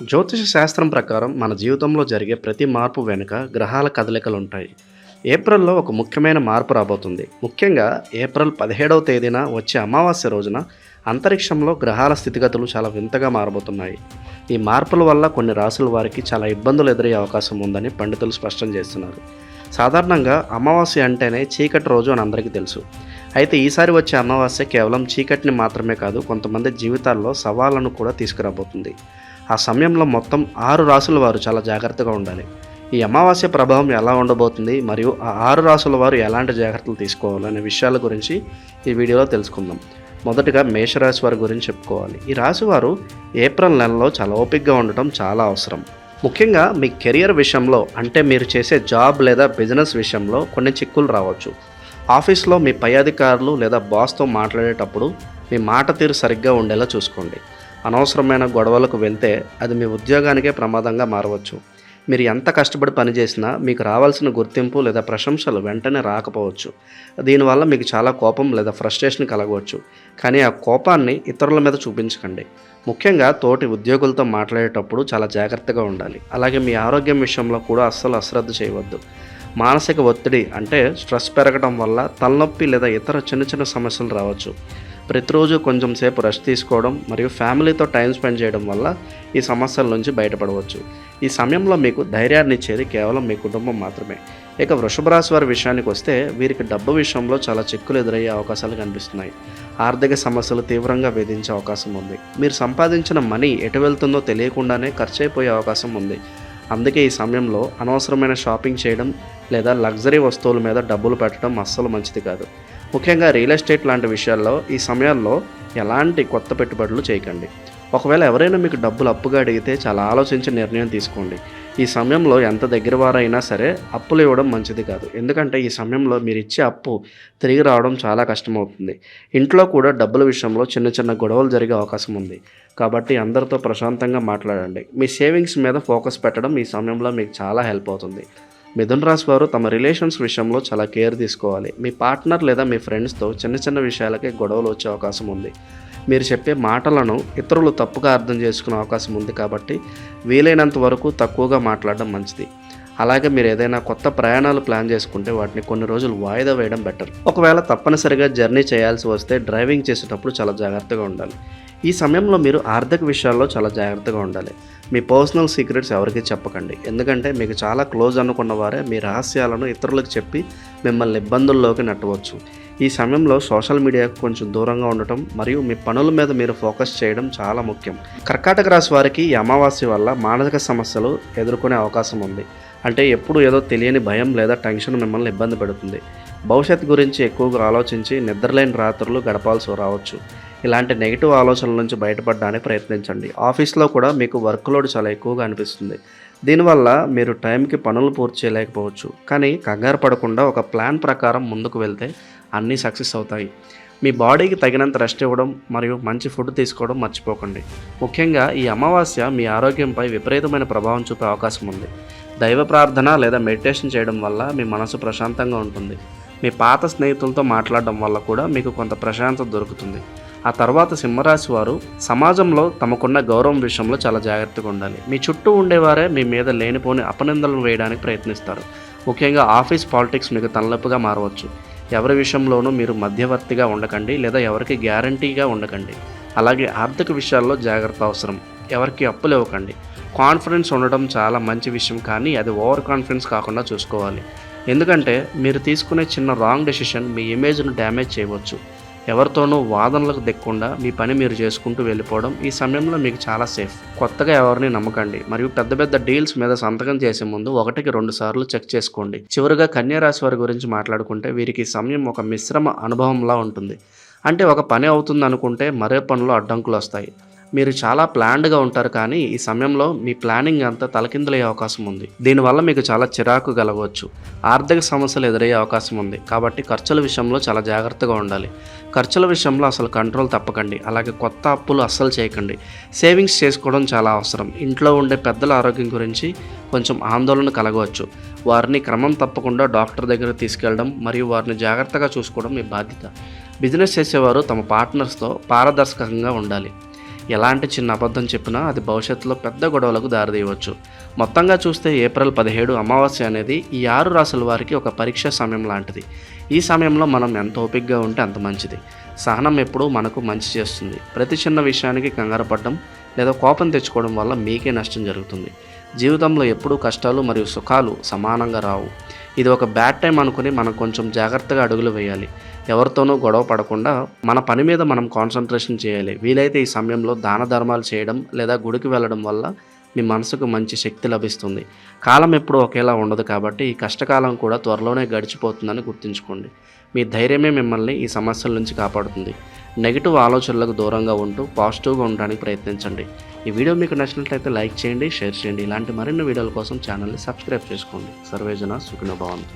జ్యోతిష శాస్త్రం ప్రకారం మన జీవితంలో జరిగే ప్రతి మార్పు వెనుక గ్రహాల కదలికలు ఉంటాయి. ఏప్రిల్లో ఒక ముఖ్యమైన మార్పు రాబోతుంది. ముఖ్యంగా ఏప్రిల్ 17వ తేదీన వచ్చే అమావాస్య రోజున అంతరిక్షంలో గ్రహాల స్థితిగతులు చాలా వింతగా మారబోతున్నాయి. ఈ మార్పుల వల్ల కొన్ని రాసుల వారికి చాలా ఇబ్బందులు ఎదురయ్యే అవకాశం ఉందని పండితులు స్పష్టం చేస్తున్నారు. సాధారణంగా అమావాస్య అంటేనే చీకటి రోజు అని అందరికీ తెలుసు. అయితే ఈసారి వచ్చే అమావాస్య కేవలం చీకటిని మాత్రమే కాదు, కొంతమంది జీవితాల్లో సవాళ్లను కూడా తీసుకురాబోతుంది. ఆ సమయంలో మొత్తం 6 రాసుల వారు చాలా జాగ్రత్తగా ఉండాలి. ఈ అమావాస్య ప్రభావం ఎలా ఉండబోతుంది మరియు ఆ 6 రాసుల వారు ఎలాంటి జాగ్రత్తలు తీసుకోవాలనే విషయాల గురించి ఈ వీడియోలో తెలుసుకుందాం. మొదటగా మేషరాశి వారి గురించి చెప్పుకోవాలి. ఈ రాశి వారు ఏప్రిల్ నెలలో చాలా ఓపికగా ఉండటం చాలా అవసరం. ముఖ్యంగా మీ కెరియర్ విషయంలో, అంటే మీరు చేసే జాబ్ లేదా బిజినెస్ విషయంలో కొన్ని చిక్కులు రావచ్చు. ఆఫీస్లో మీ పై అధికారులు లేదా బాస్తో మాట్లాడేటప్పుడు మీ మాట తీరు సరిగ్గా ఉండేలా చూసుకోండి. అనవసరమైన గొడవలకు వెళ్తే అది మీ ఉద్యోగానికే ప్రమాదంగా మారవచ్చు. మీరు ఎంత కష్టపడి పనిచేసినా మీకు రావాల్సిన గుర్తింపు లేదా ప్రశంసలు వెంటనే రాకపోవచ్చు. దీనివల్ల మీకు చాలా కోపం లేదా ఫ్రస్ట్రేషన్ కలగవచ్చు. కానీ ఆ కోపాన్ని ఇతరుల మీద చూపించకండి. ముఖ్యంగా తోటి ఉద్యోగులతో మాట్లాడేటప్పుడు చాలా జాగ్రత్తగా ఉండాలి. అలాగే మీ ఆరోగ్యం విషయంలో కూడా అస్సలు అశ్రద్ధ చేయవద్దు. మానసిక ఒత్తిడి అంటే స్ట్రెస్ పెరగడం వల్ల తలనొప్పి లేదా ఇతర చిన్న చిన్న సమస్యలు రావచ్చు. ప్రతిరోజు కొంచెం సేపు రెస్ట్ తీసుకోవడం మరియు ఫ్యామిలీతో టైం స్పెండ్ చేయడం వల్ల ఈ సమస్యల నుంచి బయటపడవచ్చు. ఈ సమయంలో మీకు ధైర్యాన్ని ఇచ్చేది కేవలం మీ కుటుంబం మాత్రమే. ఇక వృషభ రాశి వారి విషయానికి వస్తే వీరికి డబ్బు విషయంలో చాలా చిక్కులు ఎదురయ్యే అవకాశాలు కనిపిస్తున్నాయి. ఆర్థిక సమస్యలు తీవ్రంగా వేధించే అవకాశం ఉంది. మీరు సంపాదించిన మనీ ఎటు వెళ్తుందో తెలియకుండానే ఖర్చు అయిపోయే అవకాశం ఉంది. అందుకే ఈ సమయంలో అనవసరమైన షాపింగ్ చేయడం లేదా లగ్జరీ వస్తువుల మీద డబ్బులు పెట్టడం అస్సలు మంచిది కాదు. ముఖ్యంగా రియల్ ఎస్టేట్ లాంటి విషయాల్లో ఈ సమయాల్లో ఎలాంటి కొత్త పెట్టుబడులు చేయకండి. ఒకవేళ ఎవరైనా మీకు డబ్బులు అప్పుగా అడిగితే చాలా ఆలోచించి నిర్ణయం తీసుకోండి. ఈ సమయంలో ఎంత దగ్గర వారైనా సరే అప్పులు ఇవ్వడం మంచిది కాదు. ఎందుకంటే ఈ సమయంలో మీరు ఇచ్చే అప్పు తిరిగి రావడం చాలా కష్టమవుతుంది. ఇంట్లో కూడా డబ్బుల విషయంలో చిన్న చిన్న గొడవలు జరిగే అవకాశం ఉంది. కాబట్టి అందరితో ప్రశాంతంగా మాట్లాడండి. మీ సేవింగ్స్ మీద ఫోకస్ పెట్టడం ఈ సమయంలో మీకు చాలా హెల్ప్ అవుతుంది. మిథున రాశి వారు తమ రిలేషన్స్ విషయంలో చాలా కేర్ తీసుకోవాలి. మీ పార్ట్నర్ లేదా మీ ఫ్రెండ్స్తో చిన్న చిన్న విషయాలకే గొడవలు వచ్చే అవకాశం ఉంది. మీరు చెప్పే మాటలను ఇతరులు తప్పుగా అర్థం చేసుకునే అవకాశం ఉంది. కాబట్టి వీలైనంత వరకు తక్కువగా మాట్లాడడం మంచిది. అలాగే మీరు ఏదైనా కొత్త ప్రయాణాలు ప్లాన్ చేసుకుంటే వాటిని కొన్ని రోజులు వాయిదా వేయడం బెటర్. ఒకవేళ తప్పనిసరిగా జర్నీ చేయాల్సి వస్తే డ్రైవింగ్ చేసేటప్పుడు చాలా జాగ్రత్తగా ఉండాలి. ఈ సమయంలో మీరు ఆర్థిక విషయాల్లో చాలా జాగ్రత్తగా ఉండాలి. మీ పర్సనల్ సీక్రెట్స్ ఎవరికీ చెప్పకండి. ఎందుకంటే మీకు చాలా క్లోజ్ అనుకున్న వారే మీ రహస్యాలను ఇతరులకు చెప్పి మిమ్మల్ని ఇబ్బందుల్లోకి నెట్టవచ్చు. ఈ సమయంలో సోషల్ మీడియాకు కొంచెం దూరంగా ఉండటం మరియు మీ పనుల మీద మీరు ఫోకస్ చేయడం చాలా ముఖ్యం. కర్కాటక రాశి వారికి ఈ అమావాస్య వల్ల మానసిక సమస్యలు ఎదుర్కొనే అవకాశం ఉంది. అంటే ఎప్పుడు ఏదో తెలియని భయం లేదా టెన్షన్ మిమ్మల్ని ఇబ్బంది పెడుతుంది. భవిష్యత్తు గురించి ఎక్కువగా ఆలోచించి నిద్రలేని రాత్రులు గడపాల్సి రావచ్చు. ఇలాంటి నెగిటివ్ ఆలోచనల నుంచి బయటపడడానికి ప్రయత్నించండి. ఆఫీస్లో కూడా మీకు వర్క్ లోడ్ చాలా ఎక్కువగా అనిపిస్తుంది. దీనివల్ల మీరు టైంకి పనులు పూర్తి చేయలేకపోవచ్చు. కానీ కంగారు పడకుండా ఒక ప్లాన్ ప్రకారం ముందుకు వెళ్తే అన్నీ సక్సెస్ అవుతాయి. మీ బాడీకి తగినంత రెస్ట్ ఇవ్వడం మరియు మంచి ఫుడ్ తీసుకోవడం మర్చిపోకండి. ముఖ్యంగా ఈ అమావాస్య మీ ఆరోగ్యంపై విపరీతమైన ప్రభావం చూపే అవకాశం ఉంది. దైవ ప్రార్థన లేదా మెడిటేషన్ చేయడం వల్ల మీ మనసు ప్రశాంతంగా ఉంటుంది. మీ పాత స్నేహితులతో మాట్లాడడం వల్ల కూడా మీకు కొంత ప్రశాంతత దొరుకుతుంది. ఆ తర్వాత సింహరాశి వారు సమాజంలో తమకున్న గౌరవం విషయంలో చాలా జాగ్రత్తగా ఉండాలి. మీ చుట్టూ ఉండేవారే మీ మీద లేనిపోని అపనిందలను వేయడానికి ప్రయత్నిస్తారు. ముఖ్యంగా ఆఫీస్ పాలిటిక్స్ మీకు తలనొప్పిగా మారవచ్చు. ఎవరి విషయంలోనూ మీరు మధ్యవర్తిగా ఉండకండి లేదా ఎవరికి గ్యారంటీగా ఉండకండి. అలాగే ఆర్థిక విషయాల్లో జాగ్రత్త అవసరం. ఎవరికి అప్పులు ఇవ్వకండి. కాన్ఫిడెన్స్ ఉండడం చాలా మంచి విషయం, కానీ అది ఓవర్ కాన్ఫిడెన్స్ కాకుండా చూసుకోవాలి. ఎందుకంటే మీరు తీసుకునే చిన్న రాంగ్ డెసిషన్ మీ ఇమేజ్ను డ్యామేజ్ చేయవచ్చు. ఎవరితోనూ వాదనలకు దిక్కకుండా మీ పని మీరు చేసుకుంటూ వెళ్ళిపోవడం ఈ సమయంలో మీకు చాలా సేఫ్. కొత్తగా ఎవరిని నమ్మకండి మరియు పెద్ద పెద్ద డీల్స్ మీద సంతకం చేసే ముందు 1-2 సార్లు చెక్ చేసుకోండి. చివరిగా కన్యా రాశి వారి గురించి మాట్లాడుకుంటే వీరికి ఈ సమయం ఒక మిశ్రమ అనుభవంలా ఉంటుంది. అంటే ఒక పని అవుతుంది అనుకుంటే మరే పనిలో అడ్డంకులు వస్తాయి. మీరు చాలా ప్లాన్డ్గా ఉంటారు, కానీ ఈ సమయంలో మీ ప్లానింగ్ అంతా తలకిందులయ్యే అవకాశం ఉంది. దీనివల్ల మీకు చాలా చిరాకు కలగవచ్చు. ఆర్థిక సమస్యలు ఎదురయ్యే అవకాశం ఉంది. కాబట్టి ఖర్చుల విషయంలో చాలా జాగ్రత్తగా ఉండాలి. ఖర్చుల విషయంలో అసలు కంట్రోల్ తప్పకండి. అలాగే కొత్త అప్పులు అస్సలు చేయకండి. సేవింగ్స్ చేసుకోవడం చాలా అవసరం. ఇంట్లో ఉండే పెద్దల ఆరోగ్యం గురించి కొంచెం ఆందోళన కలగవచ్చు. వారిని క్రమం తప్పకుండా డాక్టర్ దగ్గరకు తీసుకెళ్ళడం మరియు వారిని జాగ్రత్తగా చూసుకోవడం మీ బాధ్యత. బిజినెస్ చేసేవారు తమ పార్ట్నర్స్తో పారదర్శకంగా ఉండాలి. ఎలాంటి చిన్న అబద్ధం చెప్పినా అది భవిష్యత్తులో పెద్ద గొడవలకు దారితీయవచ్చు. మొత్తంగా చూస్తే ఏప్రిల్ 17 అమావాస్య అనేది ఈ 6 రాశుల వారికి ఒక పరీక్ష సమయం లాంటిది. ఈ సమయంలో మనం ఎంత ఓపికగా ఉంటే అంత మంచిది. సహనం ఎప్పుడూ మనకు మంచి చేస్తుంది. ప్రతి చిన్న విషయానికి కంగారు పడడం లేదా కోపం తెచ్చుకోవడం వల్ల మీకే నష్టం జరుగుతుంది. జీవితంలో ఎప్పుడూ కష్టాలు మరియు సుఖాలు సమానంగా రావు. ఇది ఒక బ్యాడ్ టైం అనుకుని మనం కొంచెం జాగ్రత్తగా అడుగులు వేయాలి. ఎవరితోనూ గొడవ పడకుండా మన పని మీద మనం కాన్సన్ట్రేషన్ చేయాలి. వీలైతే ఈ సమయంలో దాన ధర్మాలు చేయడం లేదా గుడికి వెళ్ళడం వల్ల మీ మనసుకు మంచి శక్తి లభిస్తుంది. కాలం ఎప్పుడూ ఒకేలా ఉండదు కాబట్టి ఈ కష్టకాలం కూడా త్వరలోనే గడిచిపోతుందని గుర్తుంచుకోండి. మీ ధైర్యమే మిమ్మల్ని ఈ సమస్యల నుంచి కాపాడుతుంది. నెగిటివ్ ఆలోచనలకు దూరంగా ఉంటూ పాజిటివ్గా ఉండడానికి ప్రయత్నించండి. ఈ వీడియో మీకు నచ్చినట్లయితే లైక్ చేయండి, షేర్ చేయండి. ఇలాంటి మరిన్ని వీడియోల కోసం ఛానల్ని సబ్స్క్రైబ్ చేసుకోండి. సర్వేజన సుఖినో భవంతు.